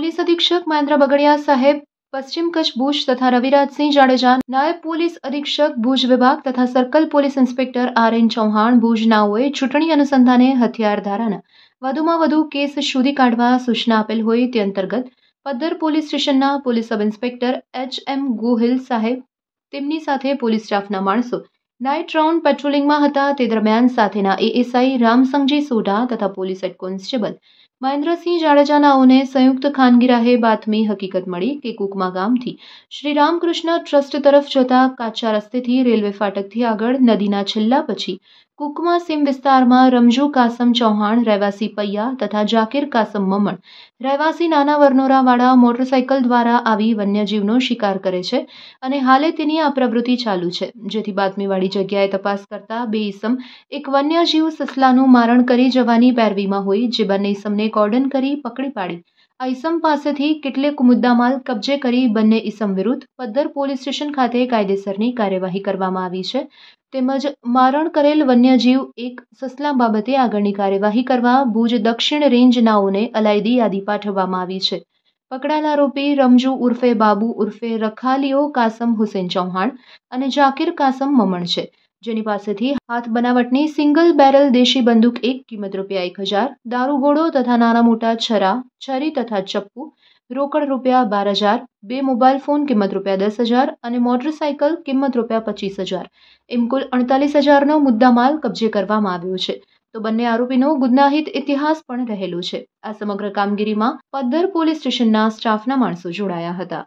Police અધિક્ષક મહેન્દ્ર બગડિયા સાહેબ પશ્ચિમ કચ્છ ભુજ તથા રવિરાજસિંહ જાડેજા નાયબ પોલીસ અધિક્ષક ભુજ વિભાગ તથા circle police inspector R N. Chauhan Bhuj નાઓએ ચૂંટણી અનુસંધાને હથિયાર ધારાના વધુમાં વધુ કેસ શોધી કાઢવા સૂચના આપેલ હોય તે અંતર્ગત પદ્ધર પોલીસ સ્ટેશનના પોલીસ સબ ઇન્સ્પેક્ટર એચ.એમ. ગોહિલ સાહેબ તેમની સાથે પોલીસ સ્ટાફના માણસો નાઇટ રાઉન્ડ પેટ્રોલિંગમાં હતા તે દરમિયાન સાથેના એએસઆઈ રામસંગજી સોઢા તથા police head constable Mahendrasinh Jadeja નાઓને સંયુક્ત ખાનગી રાહે બાતમી હકીકત મળી કે કુકમા ગામથી શ્રી રામકૃષ્ણ ટ્રસ્ટ તરફ જતા કાચા રસ્તેથી રેલવે ફાટકથી આગળ નદીના છેલ્લા પછી કુકમા સીમ વિસ્તારમાં રમજુ કાસમ ચૌહાણ રહેવાસી પૈયા તથા જાકીર કાસમ મમણ રહેવાસી નાના વરનોરાવાળા મોટરસાયકલ દ્વારા આવી વન્યજીવનો શિકાર કરે છે અને હાલે તેની આ પ્રવૃત્તિ ચાલુ છે, જેથી બાતમીવાળી જગ્યાએ તપાસ કરતા બે ઈસમ એક વન્યજીવ સસલાનું મારણ કરી જવાની પેરવીમાં હોય, જે બંને ઈસમને કોર્ડન કરી પકડી પાડી આ ઈસમ પાસેથી કેટલેક મુદ્દામાલ કબજે કરી બંને ઈસમ વિરુદ્ધ પદ્ધર પોલીસ સ્ટેશન ખાતે કાયદેસરની કાર્યવાહી કરવામાં આવી છે. તેમજ મારણ કરેલ વન્યજીવ એક સસલા બાબતે આગળની કાર્યવાહી કરવા ભુજ દક્ષિણ રેન્જ નાઓને અલાયદી યાદી પાઠવવામાં આવી છે. પકડાયેલ આરોપી રમજુ ઉર્ફે બાબુ ઉર્ફે રખાલિયો કાસમ હુસેન ચૌહાણ અને જાકીર કાસમ મમણ છે, જેની પાસેથી હાથ બનાવટની સિંગલ બેરલ દેશી બંદૂક એક કિંમત ₹1,000, દારૂગોળો તથા નાના મોટા છરા, છરી તથા ચપ્પુ, રોકડ ₹12,000, બે મોબાઈલ ફોન કિંમત ₹10,000 અને મોટરસાયકલ કિંમત ₹25,000 એમ કુલ 48,000નો મુદ્દામાલ કબજે કરવામાં આવ્યો છે. તો બંને આરોપીનો ગુનાહિત ઇતિહાસ પણ રહેલો છે. આ સમગ્ર કામગીરીમાં પદ્ધર પોલીસ સ્ટેશનના સ્ટાફના માણસો જોડાયા હતા.